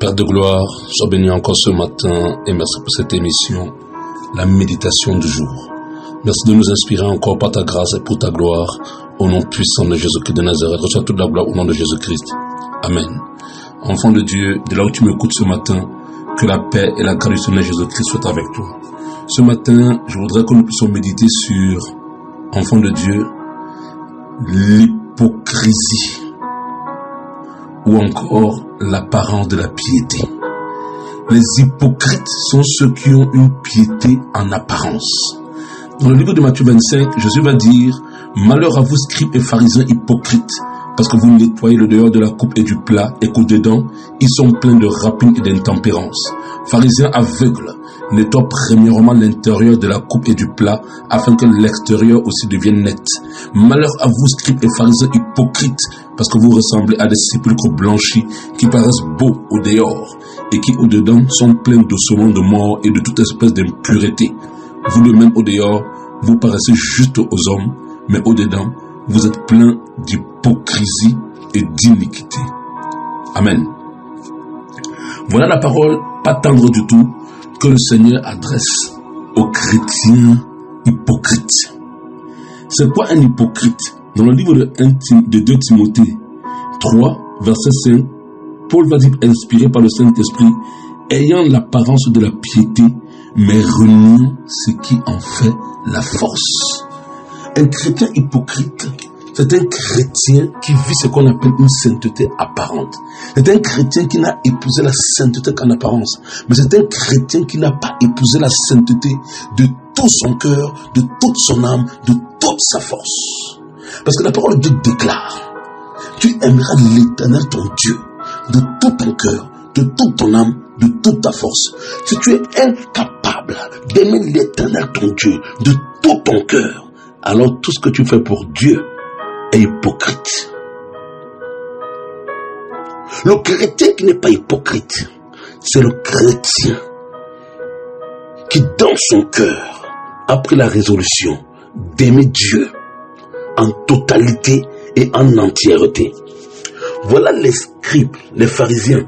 Père de gloire, sois béni encore ce matin et merci pour cette émission, la méditation du jour. Merci de nous inspirer encore par ta grâce et pour ta gloire, au nom puissant de Jésus-Christ de Nazareth. Reçois toute la gloire au nom de Jésus-Christ. Amen. Enfant de Dieu, de là où tu m'écoutes ce matin, que la paix et la grâce du Seigneur Jésus-Christ soient avec toi. Ce matin, je voudrais que nous puissions méditer sur, enfant de Dieu, l'hypocrisie ou encore l'apparence de la piété. Les hypocrites sont ceux qui ont une piété en apparence. Dans le livre de Matthieu 25, Jésus va dire « Malheur à vous, scribes et pharisiens hypocrites, parce que vous nettoyez le dehors de la coupe et du plat, et qu'au-dedans, ils sont pleins de rapine et d'intempérance. Pharisiens aveugles, nettoie premièrement l'intérieur de la coupe et du plat, afin que l'extérieur aussi devienne net. Malheur à vous, scribes et pharisiens hypocrites, parce que vous ressemblez à des sépulcres blanchis qui paraissent beaux au dehors, et qui au-dedans sont pleins d'ossements de mort et de toute espèce d'impureté. Vous de même au dehors, vous paraissez juste aux hommes, mais au-dedans, vous êtes plein d'hypocrisie et d'iniquité. » Amen. Voilà la parole, pas tendre du tout, que le Seigneur adresse aux chrétiens hypocrites. C'est quoi un hypocrite? Dans le livre de 2 Timothée 3, verset 5, Paul va dire, inspiré par le Saint-Esprit, ayant l'apparence de la piété, mais reniant ce qui en fait la force. Un chrétien hypocrite, c'est un chrétien qui vit ce qu'on appelle une sainteté apparente. C'est un chrétien qui n'a épousé la sainteté qu'en apparence. Mais c'est un chrétien qui n'a pas épousé la sainteté de tout son cœur, de toute son âme, de toute sa force. Parce que la parole de Dieu déclare, tu aimeras l'Éternel ton Dieu de tout ton cœur, de toute ton âme, de toute ta force. Si tu es incapable d'aimer l'Éternel ton Dieu de tout ton cœur, alors tout ce que tu fais pour Dieu est hypocrite. Le chrétien qui n'est pas hypocrite, c'est le chrétien qui dans son cœur a pris la résolution d'aimer Dieu en totalité et en entièreté. Voilà les scribes, les pharisiens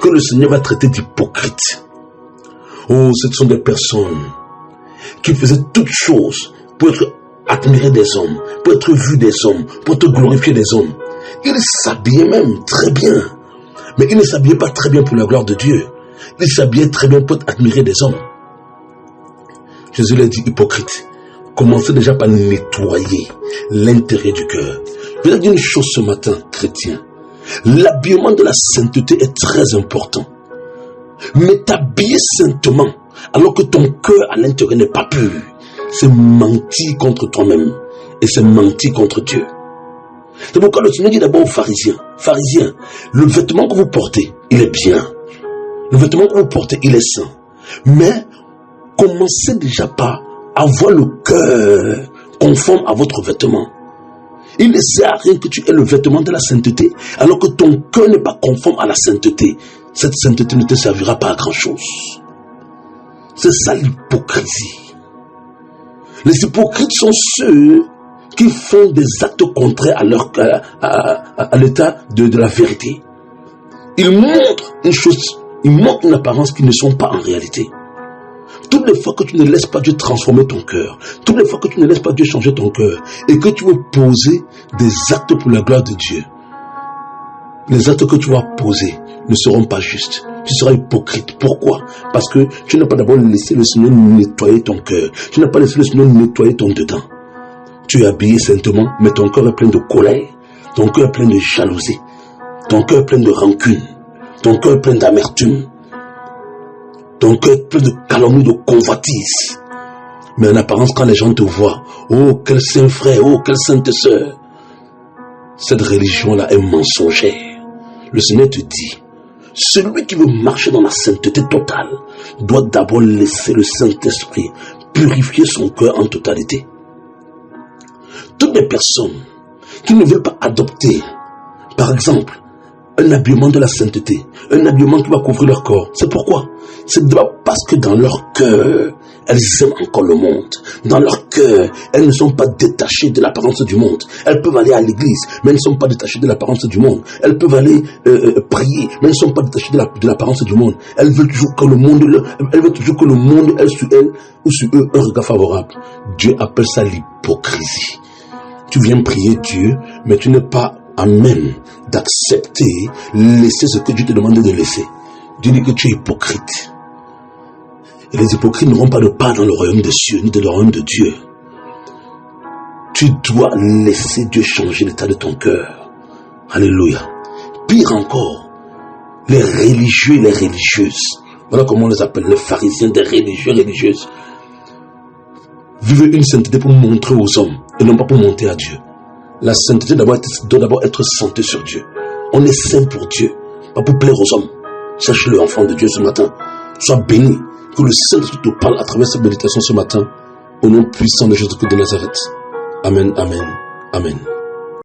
que le Seigneur va traiter d'hypocrites. Oh, ce sont des personnes qui faisaient toutes choses pour être admirés des hommes, pour être vus des hommes, pour être glorifiés des hommes. Ils s'habillaient même très bien, mais ils ne s'habillaient pas très bien pour la gloire de Dieu. Ils s'habillaient très bien pour être admirés des hommes. Jésus leur dit, hypocrite, commencez déjà par nettoyer l'intérieur du cœur. Je vais dire une chose ce matin, chrétien. L'habillement de la sainteté est très important. Mais t'habiller saintement, alors que ton cœur à l'intérieur n'est pas pur, c'est mentir contre toi-même et c'est mentir contre Dieu. C'est pourquoi le Seigneur dit d'abord aux pharisiens, pharisiens, le vêtement que vous portez, il est bien. Le vêtement que vous portez, il est saint. Mais commencez déjà par avoir le cœur conforme à votre vêtement. Il ne sert à rien que tu aies le vêtement de la sainteté, alors que ton cœur n'est pas conforme à la sainteté. Cette sainteté ne te servira pas à grand chose. C'est ça l'hypocrisie. Les hypocrites sont ceux qui font des actes contraires à l'état de la vérité. Ils montrent une chose, ils montrent une apparence qu'ils ne sont pas en réalité. Toutes les fois que tu ne laisses pas Dieu transformer ton cœur, toutes les fois que tu ne laisses pas Dieu changer ton cœur, et que tu veux poser des actes pour la gloire de Dieu, les actes que tu vas poser ne seront pas justes. Tu seras hypocrite. Pourquoi? Parce que tu n'as pas d'abord laissé le Seigneur nettoyer ton cœur. Tu n'as pas laissé le Seigneur nettoyer ton dedans. Tu es habillé saintement, mais ton cœur est plein de colère, ton cœur est plein de jalousie, ton cœur est plein de rancune, ton cœur est plein d'amertume, ton cœur est plein de calomnie, de convoitise. Mais en apparence, quand les gens te voient, oh, quel saint frère, oh, quelle sainte sœur, cette religion-là est mensongère. Le Seigneur te dit, celui qui veut marcher dans la sainteté totale doit d'abord laisser le Saint-Esprit purifier son cœur en totalité. Toutes les personnes qui ne veulent pas adopter, par exemple, un habillement de la sainteté, un habillement qui va couvrir leur corps, c'est pourquoi? C'est d'abord parce que dans leur cœur elles aiment encore le monde. Dans leur cœur, elles ne sont pas détachées de l'apparence du monde. Elles peuvent aller à l'église, mais elles ne sont pas détachées de l'apparence du monde. Elles peuvent aller prier, mais elles ne sont pas détachées de l'apparence du monde. Elles veulent toujours que le monde, ait sur elles ou sur eux un regard favorable. Dieu appelle ça l'hypocrisie. Tu viens prier Dieu, mais tu n'es pas à même d'accepter, laisser ce que Dieu te demande de laisser. Dieu dit que tu es hypocrite. Et les hypocrites n'auront pas de part dans le royaume des cieux, ni dans le royaume de Dieu. Tu dois laisser Dieu changer l'état de ton cœur. Alléluia. Pire encore, les religieux et les religieuses. Voilà comment on les appelle, les pharisiens, des religieux et religieuses. Vivez une sainteté pour montrer aux hommes et non pas pour monter à Dieu. La sainteté doit d'abord être centrée sur Dieu. On est saint pour Dieu, pas pour plaire aux hommes. Sache-le, enfant de Dieu, ce matin. Sois béni. Que le Saint-Esprit te parle à travers cette méditation ce matin. Au nom puissant de Jésus-Christ de Nazareth. Amen, amen, amen.